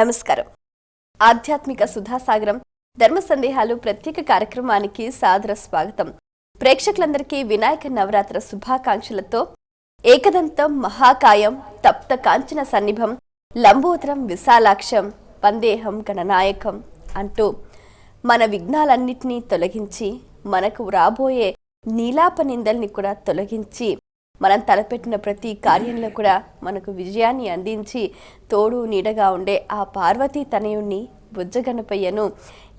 నమస్కారం. ఆధ్యాత్మిక సుధాసాగరం ధర్మ సందేహాలు ప్రత్యేక కార్యక్రమానికి సాదర స్వాగతం. ప్రేక్షకులందరికీ వినాయక నవరాత్రి శుభాకాంక్షలతో ఏకదంతం మహాకాయం తప్త కాంచన సన్నిభం లంబోదరం విశాలాక్షం వందేహం గణనాయకం అంటూ మన విఘ్నాలన్నింటినీ తొలగించి మనకు రాబోయే నీలాప నిందల్ని కూడా తొలగించి మనం తలపెట్టిన ప్రతి కార్యంలో కూడా మనకు విజయాన్ని అందించి తోడు నీడగా ఉండే ఆ పార్వతీ తనయుణ్ణి బుజ్జగణపయ్యను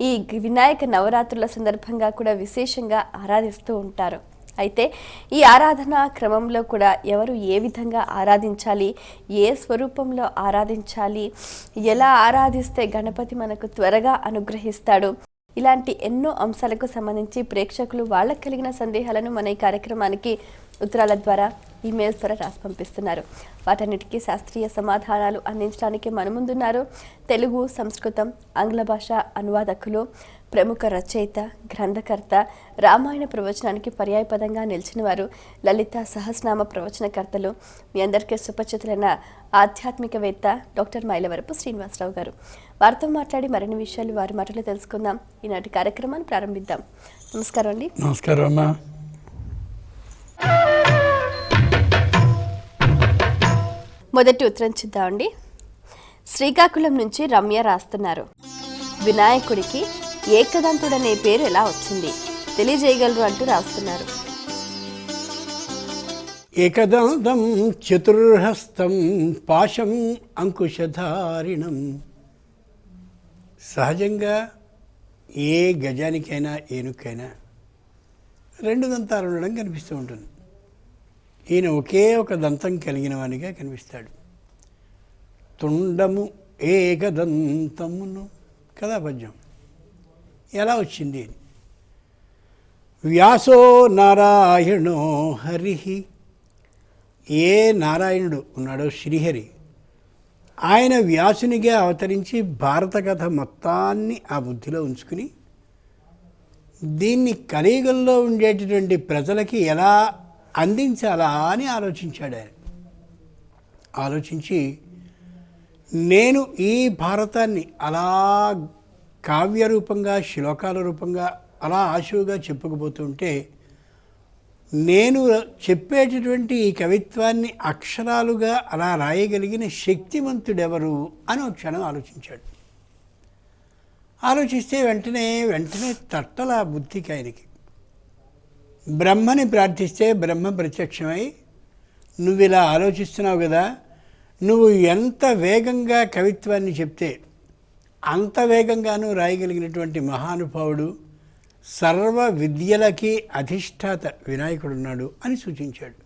ఈ వినాయక నవరాత్రుల సందర్భంగా కూడా విశేషంగా ఆరాధిస్తూ ఉంటారు. అయితే ఈ ఆరాధన క్రమంలో కూడా ఎవరు ఏ విధంగా ఆరాధించాలి, ఏ స్వరూపంలో ఆరాధించాలి, ఎలా ఆరాధిస్తే గణపతి మనకు త్వరగా అనుగ్రహిస్తాడు, ఇలాంటి ఎన్నో అంశాలకు సంబంధించి ప్రేక్షకులు వాళ్ళకు కలిగిన సందేహాలను మన ఈ కార్యక్రమానికి ఉత్తరాల ద్వారా, ఈమెయిల్స్ ద్వారా రాసి పంపిస్తున్నారు. వాటన్నిటికీ శాస్త్రీయ సమాధానాలు అందించడానికి మన ముందున్నారు తెలుగు, సంస్కృతం, ఆంగ్ల భాష అనువాదకులు, ప్రముఖ రచయిత, గ్రంథకర్త, రామాయణ ప్రవచనానికి పర్యాయపదంగా నిలిచిన వారు, లలిత సహస్రనామ ప్రవచనకర్తలు, మీ అందరికీ సుపరిచితులైన ఆధ్యాత్మికవేత్త డాక్టర్ మైలవరపు శ్రీనివాసరావు గారు. వారితో మాట్లాడి మరిన్ని విషయాలు వారి మాటలో తెలుసుకుందాం. ఈనాటి కార్యక్రమాన్ని ప్రారంభిద్దాం. నమస్కారం అండి. నమస్కారం అమ్మా. మొదటి ఉత్తరం చూద్దామండి. శ్రీకాకుళం నుంచి రమ్య రాస్తున్నారు. వినాయకుడికి ఏకదంతుడనే పేరు ఎలా వచ్చింది తెలియజేయగలరు అంటూ రాస్తున్నారు. ఏకదంతం చతుర్హస్తం పాశం అంకుశధారిణం. సహజంగా ఏ గజానికైనా ఏనుకైనా రెండు దంతాలు ఉండడం కనిపిస్తూ ఉంటుంది. ఈయన ఒకే ఒక దంతం కలిగిన వానిగా కనిపిస్తాడు. తుండము ఏకదంతమును కదా పద్యం. ఎలా వచ్చింది? వ్యాసో నారాయణో హరి. ఏ నారాయణుడు ఉన్నాడో శ్రీహరి, ఆయన వ్యాసునిగా అవతరించి భారత కథ మొత్తాన్ని ఆ బుద్ధిలో ఉంచుకుని దీన్ని కలియుగంలో ఉండేటటువంటి ప్రజలకి ఎలా అందించాలా అని ఆలోచించాడు. ఆయన ఆలోచించి నేను ఈ భారతాన్ని అలా కావ్య రూపంగా, శ్లోకాల రూపంగా అలా ఆశువుగా చెప్పుకుపోతుంటే నేను చెప్పేటటువంటి ఈ కవిత్వాన్ని అక్షరాలుగా అలా రాయగలిగిన శక్తిమంతుడెవరు అని ఒక క్షణం ఆలోచించాడు. ఆలోచిస్తే వెంటనే తట్టల బుద్ధికి ఆయనకి. బ్రహ్మని ప్రార్థిస్తే బ్రహ్మ ప్రత్యక్షమై, నువ్వు ఇలా ఆలోచిస్తున్నావు కదా, నువ్వు ఎంత వేగంగా కవిత్వాన్ని చెప్తే అంత వేగంగానూ రాయగలిగినటువంటి మహానుభావుడు, సర్వ విద్యలకి అధిష్టాత వినాయకుడున్నాడు అని సూచించాడు.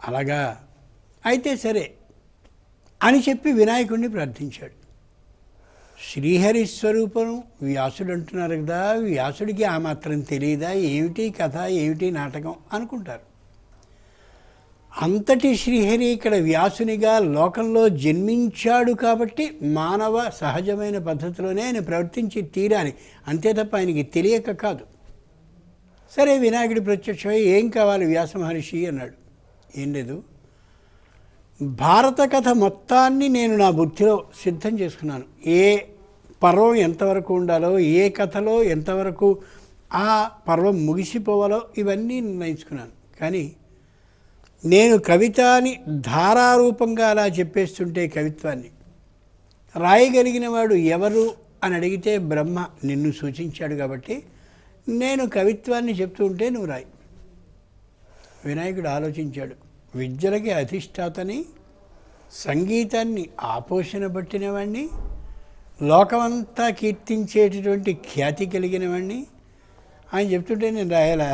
అలాగా అయితే సరే అని చెప్పి వినాయకుడిని ప్రార్థించాడు. శ్రీహరి స్వరూపం వ్యాసుడు అంటున్నారు కదా, వ్యాసుడికి ఆ మాత్రం తెలియదా, ఏమిటి కథ, ఏమిటి నాటకం అనుకుంటారు. అంతటి శ్రీహరి ఇక్కడ వ్యాసునిగా లోకంలో జన్మించాడు కాబట్టి మానవ సహజమైన పద్ధతిలోనే ఆయన ప్రవర్తించి తీరాలి, అంతే తప్ప ఆయనకి తెలియక కాదు. సరే వినాయకుడి ప్రత్యక్షమై ఏం కావాలి వ్యాస మహర్షి అన్నాడు. ఏం లేదు, భారత కథ మొత్తాన్ని నేను నా బుద్ధిలో సిద్ధం చేసుకున్నాను. ఏ పర్వం ఎంతవరకు ఉండాలో, ఏ కథలో ఎంతవరకు ఆ పర్వం ముగిసిపోవాలో ఇవన్నీ నిర్ణయించుకున్నాను. కానీ నేను కవితాని ధారారూపంగా అలా చెప్పేస్తుంటే కవిత్వాన్ని రాయగలిగిన వాడు ఎవరు అని అడిగితే బ్రహ్మ నిన్ను సూచించాడు కాబట్టి నేను కవిత్వాన్ని చెప్తూ ఉంటే నువ్వు రాయి. వినాయకుడు ఆలోచించాడు. విద్యలకి అధిష్టాతని, సంగీతాన్ని ఆపోషణ పట్టిన వాడిని, లోకమంతా కీర్తించేటటువంటి ఖ్యాతి కలిగిన వాడిని ఆయన చెప్తుంటే నేను రాయాలా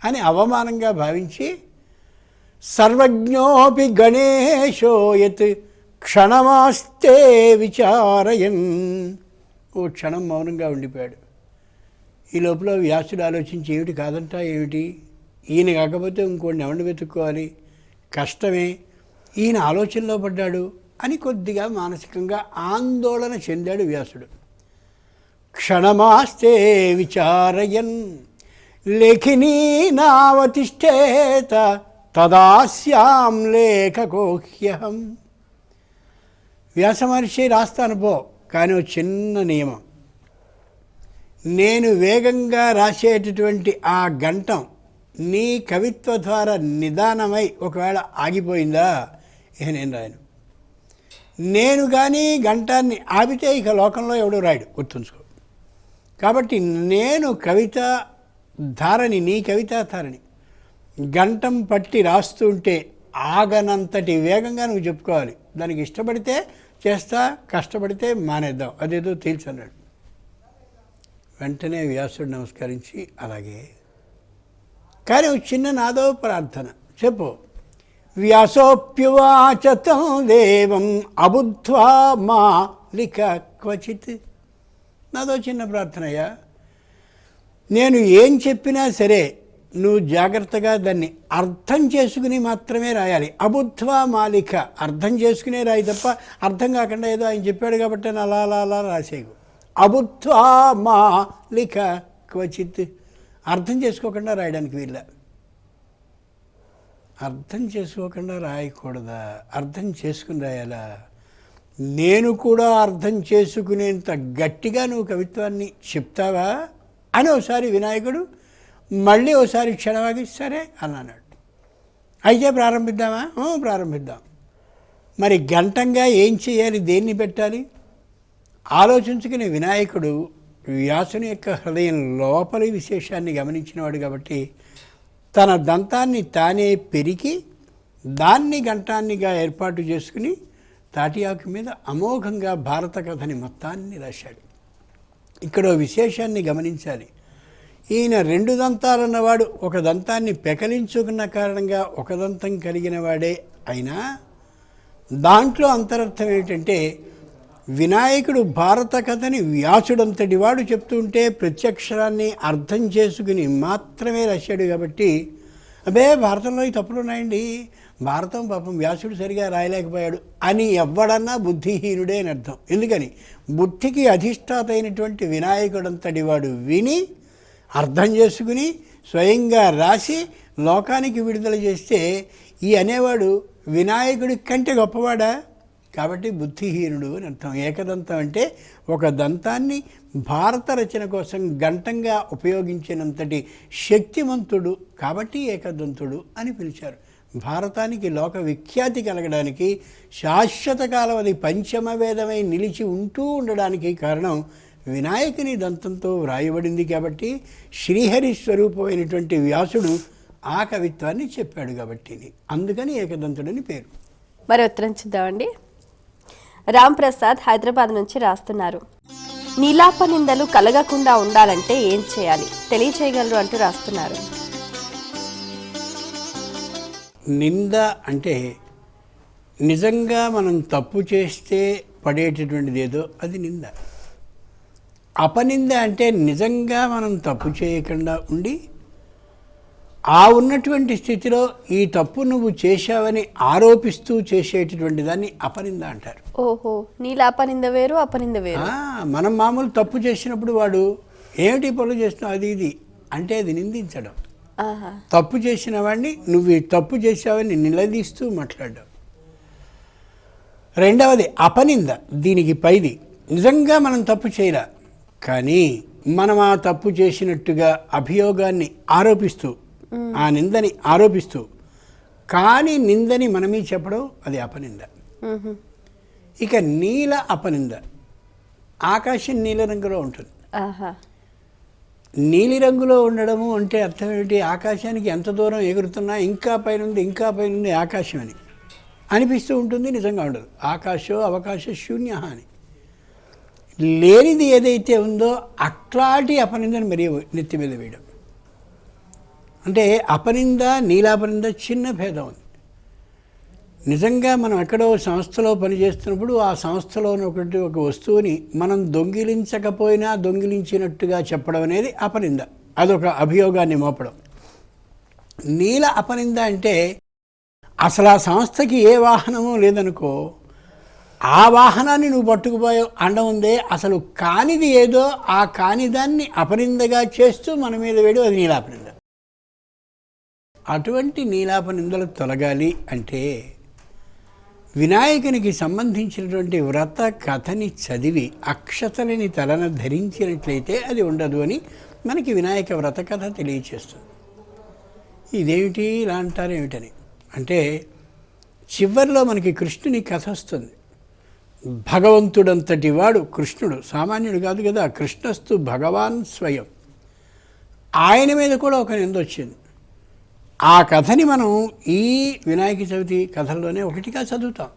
అని అవమానంగా భావించి సర్వజ్ఞోపి గణేశో యత్ క్షణమాస్తే విచారయన్, ఓ క్షణం మౌనంగా ఉండిపోయాడు. ఈ లోపల వ్యాసుడు ఆలోచించి ఏమిటి కాదంట, ఏమిటి ఈయన కాకపోతే ఇంకోడిని ఎవరిని వెతుక్కోవాలి, కష్టమే, ఈయన ఆలోచనలో పడ్డాడు అని కొద్దిగా మానసికంగా ఆందోళన చెందాడు వ్యాసుడు. క్షణమాస్తే విచారయన్ లేఖినీ నావతిష్ఠేత తదాస్యాం లేఖకోహ్యహం. వ్యాస మహర్షి రాస్తాను పో, కానీ ఒక చిన్న నియమం, నేను వేగంగా రాసేటటువంటి ఆ గంటం నీ కవిత్వ ద్వారా నిదానమై ఒకవేళ ఆగిపోయిందా, ఇక నేను రాయను. నేను కానీ గంటాన్ని ఆపితే ఇక లోకంలో ఎవడో రాయడు, గుర్తుంచుకో. కాబట్టి నేను కవిత ధారని, నీ కవితా ధారని గంటం పట్టి రాస్తుంటే ఆగనంతటి వేగంగా నువ్వు చెప్పుకోవాలి. దానికి ఇష్టపడితే చేస్తా, కష్టపడితే మానేద్దాం, అదేదో తేల్చన్నాడు. వెంటనే వ్యాసుడు నమస్కరించి అలాగే, కానీ ఒక చిన్న నాదో ప్రార్థన చెప్పు. వ్యాసోప్యువాచ తం దేవం అబుద్ధ్వా మా లిఖ క్వచిత్. నాదో చిన్న ప్రార్థనయ్యా, నేను ఏం చెప్పినా సరే నువ్వు జాగ్రత్తగా దాన్ని అర్థం చేసుకుని మాత్రమే రాయాలి. అబుద్ధ్వా మాలిక, అర్థం చేసుకునే రాయి తప్ప అర్థం కాకుండా ఏదో ఆయన చెప్పాడు కాబట్టి నేను అలా అలా అలా రాసేయకు. అబుద్ధ్వా మాలిక క్వచిత్, అర్థం చేసుకోకుండా రాయడానికి వీళ్ళ. అర్థం చేసుకోకుండా రాయకూడదా, అర్థం చేసుకుని రాయాలా? నేను కూడా అర్థం చేసుకునేంత గట్టిగా నువ్వు కవిత్వాన్ని చెప్తావా అని ఒకసారి వినాయకుడు మళ్ళీ ఒకసారి క్షణవాగి సరే అన్నాడు. అయితే ప్రారంభిద్దామా? ప్రారంభిద్దాం. మరి గంటంగా ఏం చేయాలి, దేన్ని పెట్టాలి ఆలోచించుకునే వినాయకుడు వ్యాసుని యొక్క హృదయం లోపలి విశేషాన్ని గమనించినవాడు కాబట్టి తన దంతాన్ని తానే పెరికి దాన్ని గంటాన్నిగా ఏర్పాటు చేసుకుని తాటియాకు మీద అమోఘంగా భారత కథని మొత్తాన్ని రాశాడు. ఇక్కడ విశేషాన్ని గమనించాలి. ఈయన రెండు దంతాలున్నవాడు, ఒక దంతాన్ని పెకలించుకున్న కారణంగా ఒక దంతం కలిగిన వాడే అయినా దాంట్లో అంతరర్థం ఏమిటంటే వినాయకుడు భారత కథని వ్యాసుడంతటి వాడు చెప్తుంటే ప్రత్యక్షరాన్ని అర్థం చేసుకుని మాత్రమే రాశాడు కాబట్టి అబే భారతంలో ఈ తప్పులు ఉన్నాయండి, భారతం పాపం వ్యాసుడు సరిగా రాయలేకపోయాడు అని ఎవ్వడన్నా బుద్ధిహీనుడే అని అర్థం. ఎందుకని బుద్ధికి అధిష్టాత అయినటువంటి వినాయకుడంతటి వాడు విని అర్థం చేసుకుని స్వయంగా రాసి లోకానికి విడుదల చేస్తే ఈ అనేవాడు వినాయకుడి కంటే గొప్పవాడా? కాబట్టి బుద్ధిహీనుడు అని అర్థం. ఏకదంతం అంటే ఒక దంతాన్ని భారత రచన కోసం గంటంగా ఉపయోగించినంతటి శక్తిమంతుడు కాబట్టి ఏకదంతుడు అని పిలిచారు. భారతానికి లోక విఖ్యాతి కలగడానికి శాశ్వత కాలం అది పంచమ వేదమై నిలిచి ఉంటూ ఉండడానికి కారణం వినాయకుని దంతంతో వ్రాయబడింది. కాబట్టి శ్రీహరి స్వరూపమైనటువంటి వ్యాసుడు ఆ కవిత్వాన్ని చెప్పాడు కాబట్టి అందుకని ఏకదంతుడని పేరు. మరి ఉత్తరం చూద్దామండి. రామ్ ప్రసాద్ హైదరాబాద్ నుంచి రాస్తున్నారు. నీలాప నిందలు కలగకుండా ఉండాలంటే ఏం చేయాలి తెలియచేయగలరు అంటూ రాస్తున్నారు. నింద అంటే నిజంగా మనం తప్పు చేస్తే పడేటటువంటిది ఏదో అది నింద. అపనింద అంటే నిజంగా మనం తప్పు చేయకుండా ఉండి ఆ ఉన్నటువంటి స్థితిలో ఈ తప్పు నువ్వు చేశావని ఆరోపిస్తూ చేసేటటువంటి దాన్ని అపనింద అంటారు. ఓహో, నీలాపనింద వేరు అపనింద వేరు. మనం మామూలు తప్పు చేసినప్పుడు వాడు ఏమిటి పనులు చేస్తున్నావు అది ఇది అంటే అది నిందించడం. తప్పు చేసిన వాడిని నువ్వు తప్పు చేశావని నిలదీస్తూ మాట్లాడడం. రెండవది అపనింద, దీనికి పైది నిజంగా మనం తప్పు చేయరా కానీ మనం ఆ తప్పు చేసినట్టుగా అభియోగాన్ని ఆరోపిస్తూ ఆ నిందని ఆరోపిస్తూ కానీ నిందని మనమే చెప్పడం అది అపనింద. ఇక నీల అపనింద, ఆకాశం నీల రంగులో ఉంటుంది. నీలి రంగులో ఉండడము అంటే అర్థం ఏమిటి? ఆకాశానికి ఎంత దూరం ఎగురుతున్నా ఇంకా పైనుంది ఇంకా పైనుంది ఆకాశం అని అనిపిస్తూ ఉంటుంది, నిజంగా ఉండదు. ఆకాశో అవకాశ శూన్య అని లేనిది ఏదైతే ఉందో అట్లాంటి అపనిందని మరి నెత్తి మీద వేయడం. అంటే అపనింద నీలాపనింద చిన్న భేదం ఉంది. నిజంగా మనం ఎక్కడో సంస్థలో పనిచేస్తున్నప్పుడు ఆ సంస్థలో ఒక వస్తువుని మనం దొంగిలించకపోయినా దొంగిలించినట్టుగా చెప్పడం అనేది అపనింద, అదొక అభియోగాన్ని మోపడం. నీల అపనింద అంటే అసలు ఆ సంస్థకి ఏ వాహనమూ లేదనుకో, ఆ వాహనాన్ని నువ్వు పట్టుకుపోయే అండం ఉందే, అసలు కానిది ఏదో ఆ కానిదాన్ని అపనిందగా చేస్తూ మన మీద వేయడం అది నీలాపనింద. అటువంటి నీలాపనిందలు తొలగాలి అంటే వినాయకునికి సంబంధించినటువంటి వ్రత కథని చదివి అక్షతలని తలన ధరించినట్లయితే అది ఉండదు అని మనకి వినాయక వ్రత కథ తెలియచేస్తుంది. ఇదేమిటి ఇలా అంటారు ఏమిటని అంటే చివరిలో మనకి కృష్ణుని కథ వస్తుంది. భగవంతుడంతటి వాడు కృష్ణుడు, సామాన్యుడు కాదు కదా, కృష్ణస్తు భగవాన్ స్వయం. ఆయన మీద కూడా ఒక నింద వచ్చింది. ఆ కథని మనం ఈ వినాయక చవితి కథల్లోనే ఒకటిగా చదువుతాం.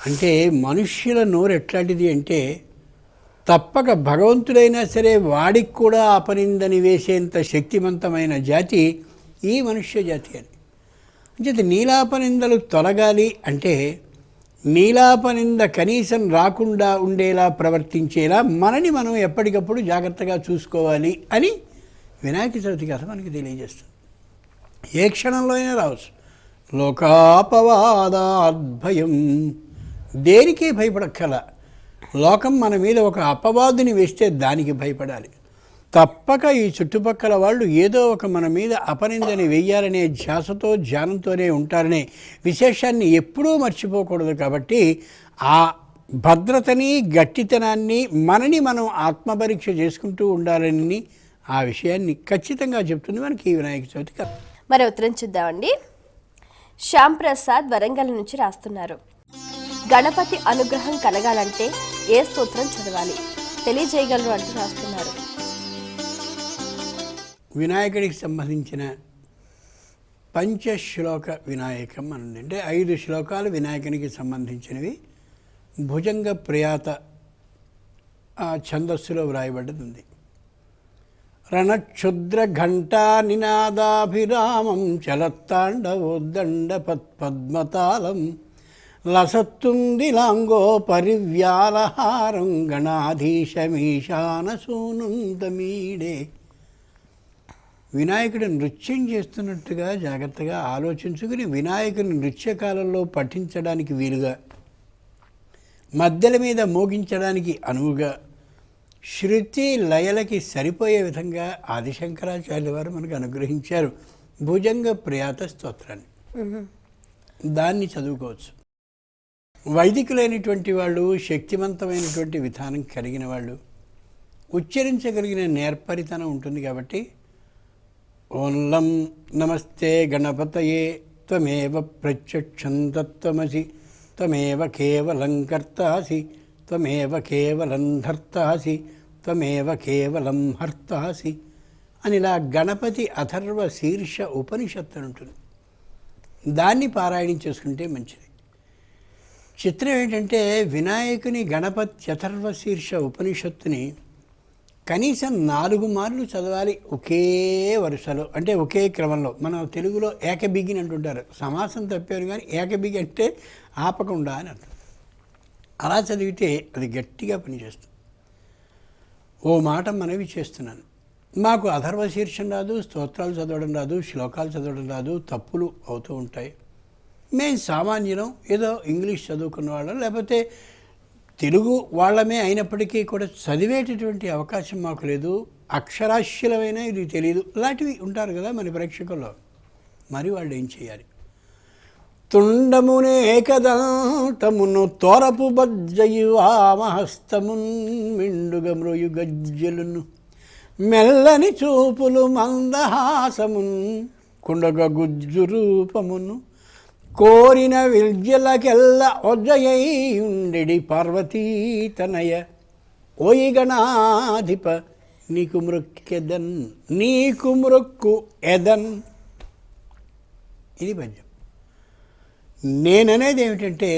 అంటే మనుష్యుల నోరు ఎట్లాంటిది అంటే తప్పక భగవంతుడైనా సరే వాడికి కూడా అపనిందని వేసేంత శక్తివంతమైన జాతి ఈ మనుష్య జాతి అని. అంటే నీలాపనిందలు తొలగాలి అంటే నీలాపనింద కనీసం రాకుండా ఉండేలా ప్రవర్తించేలా మనని మనం ఎప్పటికప్పుడు జాగ్రత్తగా చూసుకోవాలి అని వినాయక చవితి కథ మనకి తెలియజేస్తుంది. ఏ క్షణంలో అయినా రావచ్చు. లోకాపవాదాద్భయం, దేనికి భయపడక్కల. లోకం మన మీద ఒక అపవాదుని వేస్తే దానికి భయపడాలి. తప్పక ఈ చుట్టుపక్కల వాళ్ళు ఏదో ఒక మన మీద అపనిందని వెయ్యాలనే ధ్యాసతో ధ్యానంతోనే ఉంటారనే విశేషాన్ని ఎప్పుడూ మర్చిపోకూడదు. కాబట్టి ఆ భద్రతని గట్టితనాన్ని మనని మనం ఆత్మపరీక్ష చేసుకుంటూ ఉండాలని ఆ విషయాన్ని ఖచ్చితంగా చెప్తుంది మనకి ఈ వినాయక చవితి కథ. మరి ఉత్తరం చూద్దామండి. శ్యామ్ ప్రసాద్ వరంగల్ నుంచి రాస్తున్నారు. గణపతి అనుగ్రహం కలగాలంటే ఏ స్తోత్రం చదవాలి తెలియజేయగలరు అంటూ రాస్తున్నారు. వినాయకుడికి సంబంధించిన పంచశ్లోక వినాయకం అనండి. అంటే 5 శ్లోకాలు వినాయకునికి సంబంధించినవి. భుజంగ ప్రియాత ఛందస్సులో వ్రాయబడ్డది ఉంది. రణక్షుద్ర ఘంటా నినాదాభిరామం చలత్తాండవోద్దండ పద్మతాళం లసత్తుందిలాంగో పరివ్యాలహారం గణాధీశమీశానసూనుందమీడే. వినాయకుడు నృత్యం చేస్తున్నట్టుగా జాగ్రత్తగా ఆలోచించుకుని వినాయకుని నృత్యకాలంలో పఠించడానికి వీలుగా, మధ్యల మీద మోగించడానికి అనువుగా, శృతి లయలకి సరిపోయే విధంగా ఆదిశంకరాచార్యుల వారు మనకు అనుగ్రహించారు భుజంగ ప్రియాత స్తోత్రాన్ని. దాన్ని చదువుకోవచ్చు. వైదికులైనటువంటి వాళ్ళు, శక్తివంతమైనటువంటి విధానం కలిగిన వాళ్ళు, ఉచ్చరించగలిగిన నేర్పరితనం ఉంటుంది. కాబట్టి ఓం లం నమస్తే గణపతయే త్వమేవ ప్రత్యక్షం తత్వమసి త్వమేవ కేవలం కర్తాసి త్వమేవ కేవలం ధర్తాసి త్వమేవ కేవలం హర్తాసి అని ఇలా గణపతి అథర్వ శీర్ష ఉపనిషత్తు ఉంటుంది. దాన్ని పారాయణం చేసుకుంటే మంచిది. చిత్రం ఏంటంటే వినాయకుని గణపతి అథర్వ శీర్ష ఉపనిషత్తుని కనీసం 4 మార్లు చదవాలి ఒకే వరుసలో, అంటే ఒకే క్రమంలో. మనం తెలుగులో ఏకబిగిని అంటుంటారు, సమాసం తప్పారు కానీ ఏకబిగి అంటే ఆపకుండా అని అర్థం. అలా చదివితే అది గట్టిగా పనిచేస్తుంది. ఓ మాట మనవి చేస్తున్నాను, మాకు అథర్వ శీర్షం రాదు, స్తోత్రాలు చదవడం రాదు, శ్లోకాలు చదవడం రాదు, తప్పులు అవుతూ ఉంటాయి. మేము సామాన్యులం, ఏదో ఇంగ్లీష్ చదువుకున్న వాళ్ళం, లేకపోతే తెలుగు వాళ్ళమే అయినప్పటికీ కూడా చదివేటటువంటి అవకాశం మాకు లేదు, అక్షరాస్యులమైన ఇది తెలియదు, ఇలాంటివి ఉంటారు కదా మన ప్రేక్షకుల్లో. మరి వాళ్ళు ఏం చేయాలి? తుండమునే కదంతమును తోరపు బజ్జయువామహస్తమున్ మిండుగ మృయు గజ్జలును మెల్లని చూపులు మందహాసమున్ కుండగ గుజ్జు రూపమును కోరిన విద్యలకెల్ల ఒజ్జయుండెడి పార్వతీతనయ ఓయి గణాధిప నీకు మృక్కెదన్ నీకు మృక్కు ఎదన్. ఇది పద్యం. నేననేది ఏమిటంటే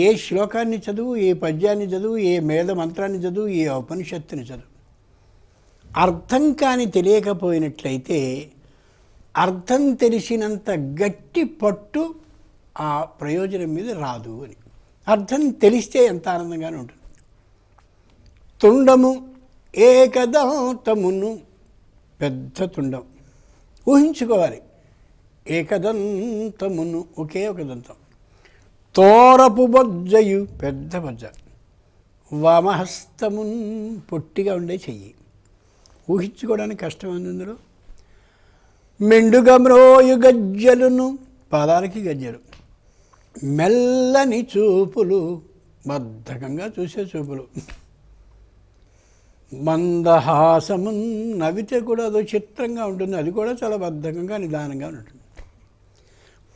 ఏ శ్లోకాన్ని చదువు, ఏ పద్యాన్ని చదువు, ఏ వేద మంత్రాన్ని చదువు, ఏ ఉపనిషత్తుని చదువు, అర్థం కాని తెలియకపోయినట్లయితే అర్థం తెలిసినంత గట్టి పట్టు ఆ ప్రయోజనం మీద రాదు అని. అర్థం తెలిస్తే ఎంత ఆనందంగానే ఉంటుంది. తుండము ఏకదంతమును, పెద్ద తుండం ఊహించుకోవాలి. ఏకదంతమును, ఒకే ఒక దంతం. తోరపు బొజ్జయు, పెద్ద బొజ్జ. వామహస్తమున్, పొట్టిగా ఉండే చెయ్యి. ఊహించుకోవడానికి కష్టమైంది ఇందులో. మెండుగ మ్రోయు గజ్జలును, పాదాలకి గజ్జలు. మెల్లని చూపులు, బద్ధకంగా చూసే చూపులు. మందహాసము, నవ్వితే కూడా అదో చిత్రంగా ఉంటుంది, అది కూడా చాలా బద్ధకంగా నిదానంగా ఉంటుంది.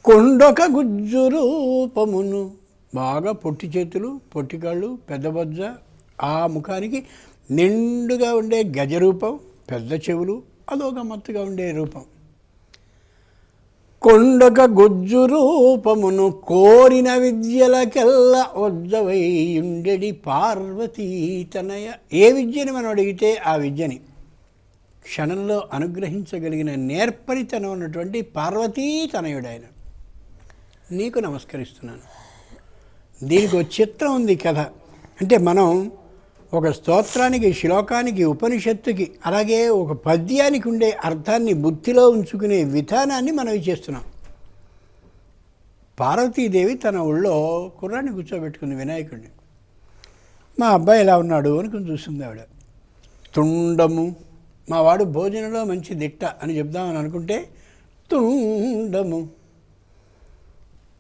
కొండొక గుజ్జు రూపమును, బాగా పొట్టి చేతులు, పొట్టి కాళ్ళు, పెద్ద బొజ్జ, ఆ ముఖానికి నిండుగా ఉండే గజరూపం, పెద్ద చెవులు, అదో గమ్మత్తుగా ఉండే రూపం. కొండొక గుజ్జు రూపమును కోరిన విద్యలకెల్ల వజ్జవైయుండెడి పార్వతీ తనయ. ఏ విద్యని మనం అడిగితే ఆ విద్యని క్షణంలో అనుగ్రహించగలిగిన నేర్పరితనం ఉన్నటువంటి పార్వతీ తనయుడాయన. నీకు నమస్కరిస్తున్నాను. దీనికి ఒక చిత్రం ఉంది కథ. అంటే మనం ఒక స్తోత్రానికి, శ్లోకానికి, ఉపనిషత్తుకి, అలాగే ఒక పద్యానికి ఉండే అర్థాన్ని బుద్ధిలో ఉంచుకునే విధానాన్ని మనం చేస్తున్నాం. పార్వతీదేవి తన ఊళ్ళో కుర్రాన్ని కూర్చోబెట్టుకుంది, వినాయకుడిని. మా అబ్బాయి ఎలా ఉన్నాడు అని చూసింది ఆవిడ. తుండము, మా వాడు భోజనంలో మంచి దిట్ట అని చెప్దామని అనుకుంటే తుండము,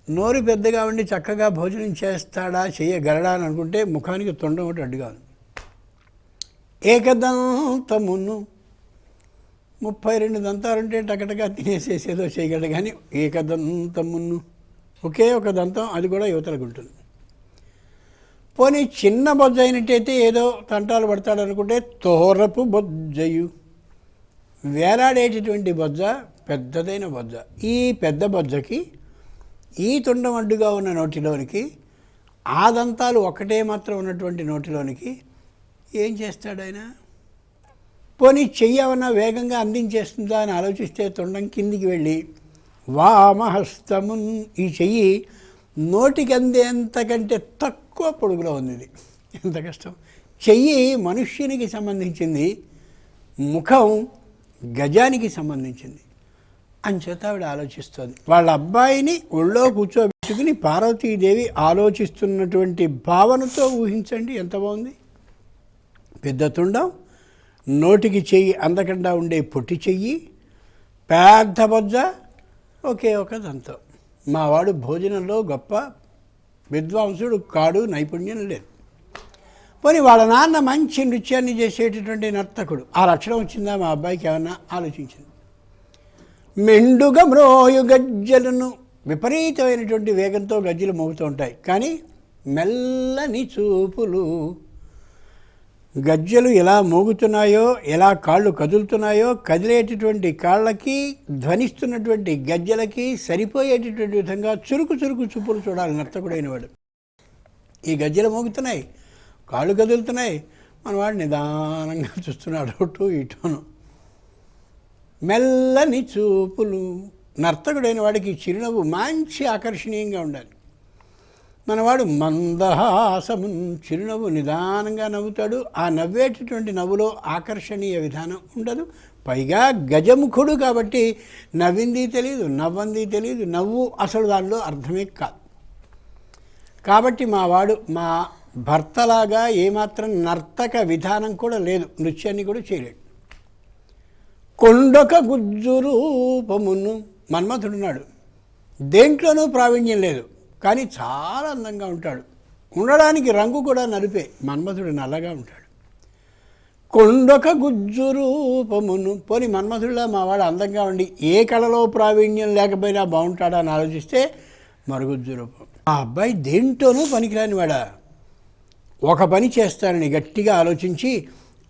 నోరు పెద్దగా ఉండి చక్కగా భోజనం చేస్తాడా, చేయగలడా అని అనుకుంటే ముఖానికి తొండం ఒకటి అడ్డుగా ఉంది. ఏకదంతమును, 32 దంతాలుంటే టకటగా తినేసేసేదో చేయగలడు, కానీ ఏకదంతమును, ఒకే ఒక దంతం, అది కూడా యువతలకు ఉంటుంది. పోనీ చిన్న బొజ్జ అయినట్టయితే ఏదో తంటాలు పడతాడు అనుకుంటే తోరపు బొజ్జయు, వేలాడేటటువంటి బొజ్జ, పెద్దదైన బొజ్జ. ఈ పెద్ద బొజ్జకి ఈ తుండం అడ్డుగా ఉన్న నోటిలోనికి, ఆ దంతాలు ఒకటే మాత్రం ఉన్నటువంటి నోటిలోనికి ఏం చేస్తాడు ఆయన? పోనీ చెయ్యి ఏమన్నా వేగంగా అందించేస్తుందా అని ఆలోచిస్తే తొండం కిందికి వెళ్ళి వామహస్తమున్, ఈ చెయ్యి నోటికి అందేంతకంటే తక్కువ పొడుగులో ఉంది. ఇది ఎంత కష్టం! చెయ్యి మనుష్యునికి సంబంధించింది, ముఖం గజానికి సంబంధించింది. అంచేత ఆవిడ ఆలోచిస్తుంది. వాళ్ళ అబ్బాయిని ఒళ్ళో కూర్చోబెట్టుకుని పార్వతీదేవి ఆలోచిస్తున్నటువంటి భావనతో ఊహించండి, ఎంత బాగుంది. పెద్ద తుండం, నోటికి చెయ్యి అందకుండా ఉండే పొట్టి చెయ్యి, పెద్ద బొజ్జ, ఒకే ఒక దంతం. మా వాడు భోజనంలో గొప్ప విద్వాంసుడు కాడు, నైపుణ్యం లేదు. పోనీ వాళ్ళ నాన్న మంచి నృత్యాన్ని చేసేటటువంటి నర్తకుడు, ఆ లక్షణం వచ్చిందా మా అబ్బాయికి? ఏమన్నా ఆలోచించింది. మెండుగా మ్రోయు గజ్జలను, విపరీతమైనటువంటి వేగంతో గజ్జలు మోగుతూ ఉంటాయి, కానీ మెల్లని చూపులు. గజ్జలు ఎలా మోగుతున్నాయో, ఎలా కాళ్ళు కదులుతున్నాయో, కదిలేటటువంటి కాళ్ళకి, ధ్వనిస్తున్నటువంటి గజ్జలకి సరిపోయేటటువంటి విధంగా చురుకు చురుకు చూపులు చూడాలి నర్తకుడైన వాడు. ఈ గజ్జలు మోగుతున్నాయి, కాళ్ళు కదులుతున్నాయి, మనవాడు నిదానంగా చూస్తున్నాడు అటు ఇటును. మెల్లని చూపులు. నర్తకుడైన వాడికి చిరునవ్వు మంచి ఆకర్షణీయంగా ఉండాలి. మనవాడు మందహాసము, చిరునవ్వు, నిదానంగా నవ్వుతాడు. ఆ నవ్వేటటువంటి నవ్వులో ఆకర్షణీయ విధానం ఉండదు. పైగా గజముఖుడు కాబట్టి నవ్వింది తెలియదు, నవ్వంది తెలియదు, నవ్వు అసలు దానిలో అర్థమే కాదు. కాబట్టి మా వాడు మా భర్తలాగా ఏమాత్రం నర్తక విధానం కూడా లేదు, నృత్యాన్ని కూడా చేయలేడు. కొండొక గుజ్జు రూపమును, మన్మథుడున్నాడు, దేంట్లోనూ ప్రావీణ్యం లేదు, కానీ చాలా అందంగా ఉంటాడు. ఉండడానికి రంగు కూడా నలుపే, మన్మథుడు నల్లగా ఉంటాడు. కొండొక గుజ్జు రూపమును, పోని మన్మథుడిలా మావాడు అందంగా ఉండి ఏ కళలో ప్రావీణ్యం లేకపోయినా బాగుంటాడా అని ఆలోచిస్తే మరుగుజ్జు రూపం. ఆ అబ్బాయి దేంట్లోనూ పనికిరాని వాడా, ఒక పని చేస్తానని గట్టిగా ఆలోచించి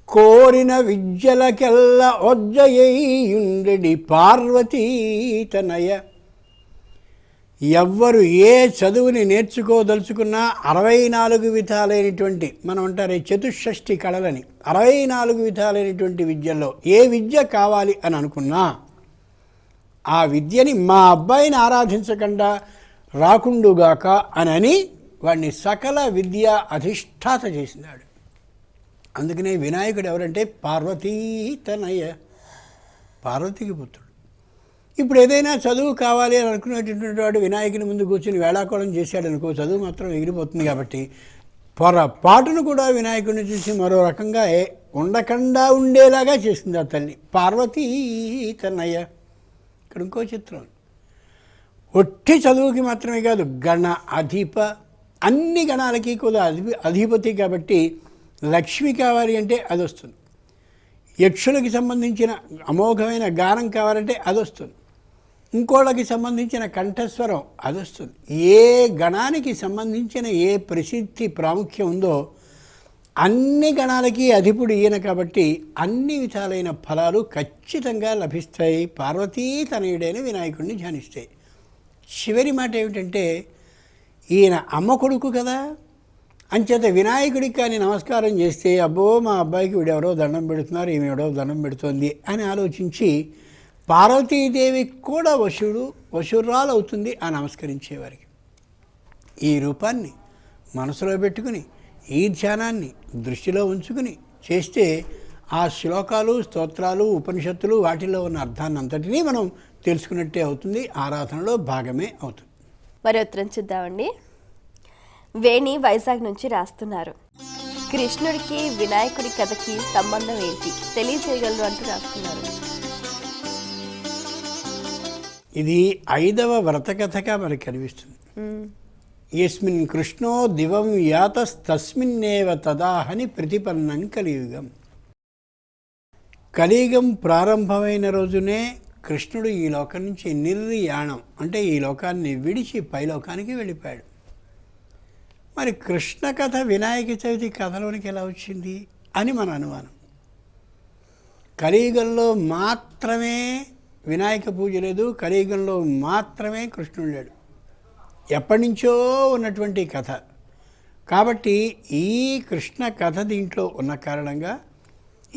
కోరిన విద్యలకెల్ల వజ్జయుండెడి పార్వతీ తనయ. ఎవ్వరు ఏ చదువుని నేర్చుకోదలుచుకున్నా 64 విధాలైనటువంటి, మనం అంటారే చతుషష్ఠి కళలని, 64 విధాలైనటువంటి విద్యల్లో ఏ విద్య కావాలి అని అనుకున్నా ఆ విద్యని మా అబ్బాయిని ఆరాధించకుండా రాకుండుగాక అని వాడిని సకల విద్యా అధిష్టాత చేసినాడు. అందుకనే వినాయకుడు ఎవరంటే పార్వతీ తనయ, పార్వతికి పుత్రుడు. ఇప్పుడు ఏదైనా చదువు కావాలి అని అనుకునేటటువంటి వాడు వినాయకుని ముందు కూర్చుని వేళాకోళం చేశాడు అనుకో, చదువు మాత్రం ఎగిరిపోతుంది. కాబట్టి పొరపాటును కూడా వినాయకుడిని చూసి మరో రకంగా ఉండకుండా ఉండేలాగా చేసింది ఆ తల్లి. పార్వతీ తనయ. ఇక్కడ ఇంకో చిత్రం, ఒట్టి చదువుకి మాత్రమే కాదు, గణ అధిప, అన్ని గణాలకి కూడా అధిపతి కాబట్టి లక్ష్మి కావాలి అంటే అది వస్తుంది. యక్షులకి సంబంధించిన అమోఘమైన గానం కావాలంటే అది వస్తుంది. ఇంకోళ్ళకి సంబంధించిన కంఠస్వరం అది వస్తుంది. ఏ గణానికి సంబంధించిన ఏ ప్రసిద్ధి ప్రాముఖ్యం ఉందో అన్ని గణాలకి అధిపుడు ఈయన కాబట్టి అన్ని విధాలైన ఫలాలు ఖచ్చితంగా లభిస్తాయి పార్వతీ తనయుడైన వినాయకుడిని ధ్యానిస్తాయి. చివరి మాట ఏమిటంటే, ఈయన అమ్మ కొడుకు కదా, అంచేత వినాయకుడికి కానీ నమస్కారం చేస్తే అబ్బో మా అబ్బాయికి వీడెవరో దండం పెడుతున్నారు, ఈమె ఎవరో దండం పెడుతోంది అని ఆలోచించి పార్వతీదేవికి కూడా వశురాలు అవుతుంది ఆ నమస్కరించేవారికి. ఈ రూపాన్ని మనసులో పెట్టుకుని ఈ ధ్యానాన్ని దృష్టిలో ఉంచుకుని చేస్తే ఆ శ్లోకాలు, స్తోత్రాలు, ఉపనిషత్తులు వాటిల్లో ఉన్న అర్థాన్ని అంతటినీ మనం తెలుసుకున్నట్టే అవుతుంది, ఆరాధనలో భాగమే అవుతుంది. మరి ఉత్తరం చూద్దామండి. వేణి వైజాగ్ నుంచి రాస్తున్నారు, కృష్ణుడికి వినాయకుడి కథకి సంబంధం ఏంటి తెలియజేయగలరు అంటూ రాస్తున్నారు. ఇది 5వ వ్రతకథగా మనకు కనిపిస్తుంది. యస్మిన్ కృష్ణో దివం యాతస్తస్మిన్నేవ తదాహని ప్రతిపన్నం కలియుగం. కలియుగం ప్రారంభమైన రోజునే కృష్ణుడు ఈ లోకం నుంచి నిర్యాణం అంటే ఈ లోకాన్ని విడిచి పైలోకానికి వెళ్ళిపోయాడు. మరి కృష్ణ కథ వినాయక చవితి కథలోనికి ఎలా వచ్చింది అని మన అనుమానం. కలియుగంలో మాత్రమే వినాయక పూజ లేదు, కలియుగంలో మాత్రమే కృష్ణుడు లేడు, ఎప్పటి నుంచో ఉన్నటువంటి కథ. కాబట్టి ఈ కృష్ణ కథ దీంట్లో ఉన్న కారణంగా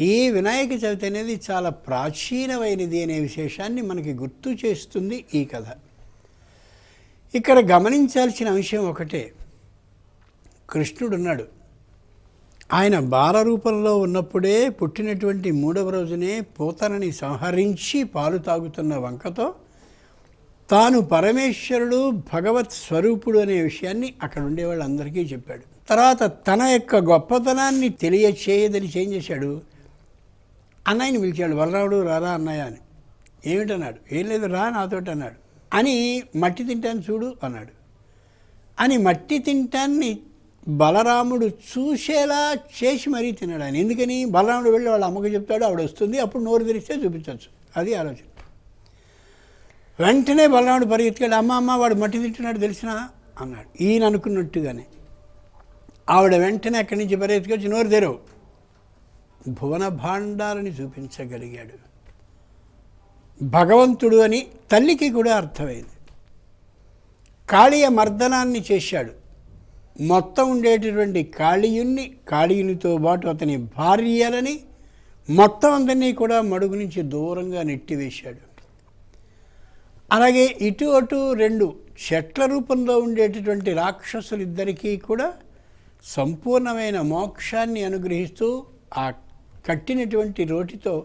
ఈ వినాయక చవితి అనేది చాలా ప్రాచీనమైనది అనే విశేషాన్ని మనకి గుర్తు చేస్తుంది ఈ కథ. ఇక్కడ గమనించాల్సిన అంశం ఒకటే, కృష్ణుడు ఉన్నాడు, ఆయన బాలరూపంలో ఉన్నప్పుడే పుట్టినటువంటి 3వ రోజునే పూతనని సంహరించి పాలు తాగుతున్న వంకతో తాను పరమేశ్వరుడు భగవత్ స్వరూపుడు అనే విషయాన్ని అక్కడ ఉండే వాళ్ళందరికీ చెప్పాడు. తర్వాత తన యొక్క గొప్పతనాన్ని తెలియచేయదని ఏం చేశాడు, అన్నయ్యని పిలిచాడు. బలరాముడు రారా అన్నయ్య అని. ఏమిటన్నాడు, ఏం లేదు రా నాతోటి అన్నాడు. అని మట్టి తింటాను చూడు అన్నాడు. అని మట్టి తింటాన్ని బలరాముడు చూసేలా చేసి మరీ తిన్నాడు ఆయన. ఎందుకని, బలరాముడు వెళ్ళి వాళ్ళ అమ్మకు చెప్తాడు, ఆవిడ వస్తుంది, అప్పుడు నోరు తెరిస్తే చూపించవచ్చు, అది ఆలోచన. వెంటనే బలరాముడు పరిగెత్తుకెళ్ళి అమ్మ వాడు మట్టి తింటున్నాడు తెలిసినా అన్నాడు. ఈయన అనుకున్నట్టుగానే ఆవిడ వెంటనే అక్కడి నుంచి పరిగెత్తుకొచ్చి నోరు తెరవు, భువన భాండాలని చూపించగలిగాడు. భగవంతుడు అని తల్లికి కూడా అర్థమైంది. కాళీయ మర్దనాన్ని చేశాడు. మొత్తం ఉండేటటువంటి కాళీయునితో పాటు అతని భార్యలని మొత్తం అందరినీ కూడా మడుగు నుంచి దూరంగా నెట్టివేశాడు. అలాగే ఇటు అటు 2 చెట్ల రూపంలో ఉండేటటువంటి రాక్షసులిద్దరికీ కూడా సంపూర్ణమైన మోక్షాన్ని అనుగ్రహిస్తూ ఆ కట్టినటువంటి రోటితో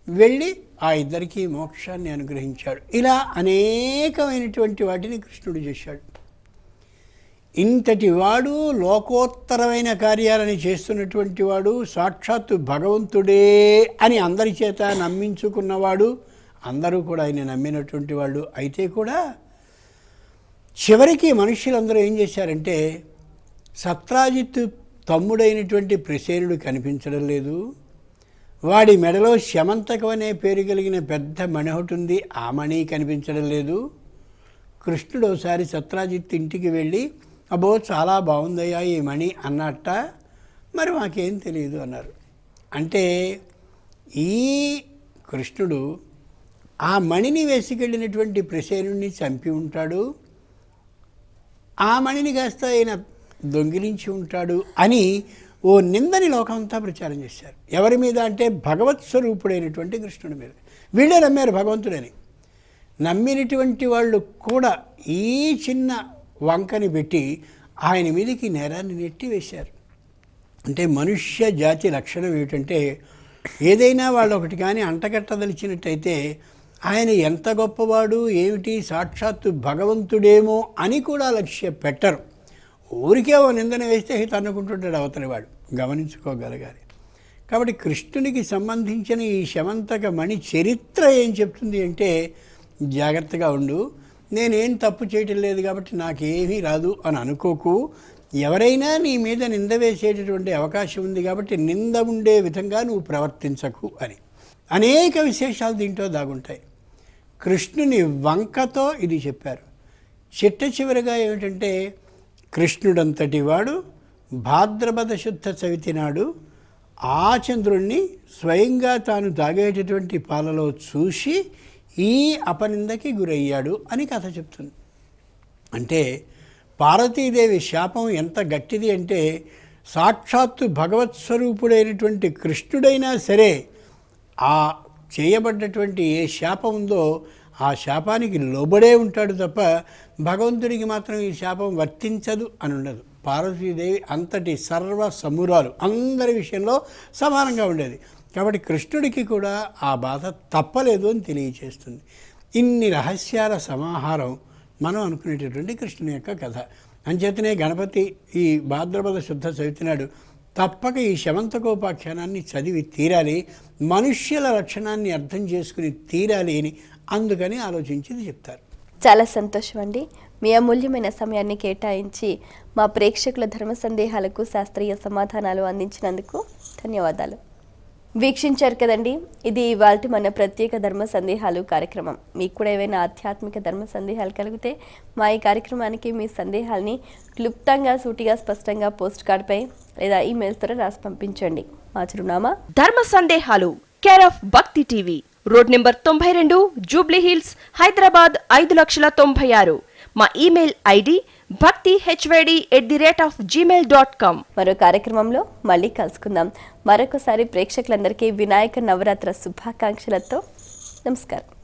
వెళ్ళి ఆ ఇద్దరికీ మోక్షాన్ని అనుగ్రహించాడు. ఇలా అనేకమైనటువంటి వాటిని కృష్ణుడు చేశాడు. ఇంతటి వాడు, లోకోత్తరమైన కార్యాలని చేస్తున్నటువంటి వాడు, సాక్షాత్తు భగవంతుడే అని అందరి చేత నమ్మించుకున్నవాడు, అందరూ కూడా ఆయన నమ్మినటువంటి వాళ్ళు. అయితే కూడా చివరికి మనుష్యులందరూ ఏం చేశారంటే, సత్రాజిత్తు తమ్ముడైనటువంటి ప్రసేనుడు కనిపించడం లేదు, వాడి మెడలో శమంతకం అనే పేరు కలిగిన పెద్ద మణి ఒకటి ఉంది, ఆ మణి కనిపించడం లేదు. కృష్ణుడు ఒకసారి సత్రాజిత్తు ఇంటికి వెళ్ళి అబ్బో చాలా బాగుందయ్యా ఈ మణి అన్నట్ట, మరి మాకేం తెలియదు అన్నారు. అంటే ఈ కృష్ణుడు ఆ మణిని వేసుకెళ్ళినటువంటి ప్రసేనుడిని చంపి ఉంటాడు, ఆ మణిని కాస్త ఆయన దొంగిలించి ఉంటాడు అని ఓ నిందని లోకమంతా ప్రచారం చేశారు. ఎవరి మీద అంటే భగవత్ స్వరూపుడైనటువంటి కృష్ణుడి మీద. వీళ్ళే నమ్మారు భగవంతుడని. నమ్మినటువంటి వాళ్ళు కూడా ఈ చిన్న వంకని పెట్టి ఆయన మీదకి నేరాన్ని నెట్టివేశారు. అంటే మనుష్య జాతి లక్షణం ఏమిటంటే, ఏదైనా వాళ్ళు ఒకటి కానీ అంటగట్టదలిచినట్టయితే ఆయన ఎంత గొప్పవాడు ఏమిటి, సాక్షాత్తు భగవంతుడేమో అని కూడా లక్ష్య పెట్టరు. ఊరికే ఓ నిందన వేస్తే తన్నుకుంటుంటాడు అవతలివాడు. గమనించుకోగలగాలి. కాబట్టి కృష్ణునికి సంబంధించిన ఈ శమంతక మణి చరిత్ర ఏం చెప్తుంది అంటే, జాగ్రత్తగా ఉండు, నేనేం తప్పు చేయటం లేదు కాబట్టి నాకేమీ రాదు అని అనుకోకు. ఎవరైనా నీ మీద నింద వేసేటటువంటి అవకాశం ఉంది కాబట్టి నింద ఉండే విధంగా నువ్వు ప్రవర్తించకు అని. అనేక విశేషాలు దీంట్లో దాగుంటాయి. కృష్ణుని వంకతో ఇది చెప్పారు. చిట్ట చివరిగా ఏమిటంటే, కృష్ణుడంతటి వాడు భాద్రపద శుద్ధ చవితి నాడు ఆ చంద్రుణ్ణి స్వయంగా తాను తాగేటటువంటి పాలలో చూసి ఈ అపనిందకి గురయ్యాడు అని కథ చెప్తుంది. అంటే పార్వతీదేవి శాపం ఎంత గట్టిది అంటే, సాక్షాత్తు భగవత్ స్వరూపుడైనటువంటి కృష్ణుడైనా సరే ఆ చేయబడ్డటువంటి ఏ శాపం ఉందో ఆ శాపానికి లోబడే ఉంటాడు తప్ప భగవంతుడికి మాత్రం ఈ శాపం వర్తించదు అని ఉండదు. పార్వతీదేవి అంతటి సర్వ సమురాలు, అందరి విషయంలో సమానంగా ఉండేది. కాబట్టి కృష్ణుడికి కూడా ఆ బాధ తప్పలేదు అని తెలియచేస్తుంది. ఇన్ని రహస్యాల సమాహారం మనం అనుకునేటటువంటి కృష్ణుని యొక్క కథ. అంచేతనే గణపతి ఈ భాద్రపద శుద్ధ చవితి నాడు తప్పక ఈ శమంతకోపాఖ్యానాన్ని చదివి తీరాలి, మనుష్యుల లక్షణాన్ని అర్థం చేసుకుని తీరాలి అని అందుకని ఆలోచించింది చెప్తారు. చాలా సంతోషం అండి. మీ అమూల్యమైన సమయాన్ని కేటాయించి మా ప్రేక్షకుల ధర్మ సందేహాలకు శాస్త్రీయ సమాధానాలు అందించినందుకు ధన్యవాదాలు. వీక్షించారు కదండి, ఇది ఇవాల్టి మన ప్రత్యేక ధర్మ సందేహాలు కార్యక్రమం. మీకు కూడా ఏవైనా ఆధ్యాత్మిక ధర్మ సందేహాలు కలిగితే మా ఈ కార్యక్రమానికి మీ సందేహాల్ని క్లుప్తంగా, సూటిగా, స్పష్టంగా పోస్ట్ కార్డ్పై లేదా ఈమెయిల్స్ ద్వారా రాసి పంపించండి. మా చిరునామా ధర్మ సందేహాలు, కేర్ ఆఫ్ భక్తి TV, road number 92, Jubilee hills, Hyderabad 5,96,000. మా ఈమెయిల్ ఐడి bhaktihyd@gmail.com. మరో కార్యక్రమంలో మళ్ళీ కలుసుకుందాం. మరొకసారి ప్రేక్షకులందరికీ వినాయక నవరాత్రి శుభాకాంక్షలతో నమస్కారం.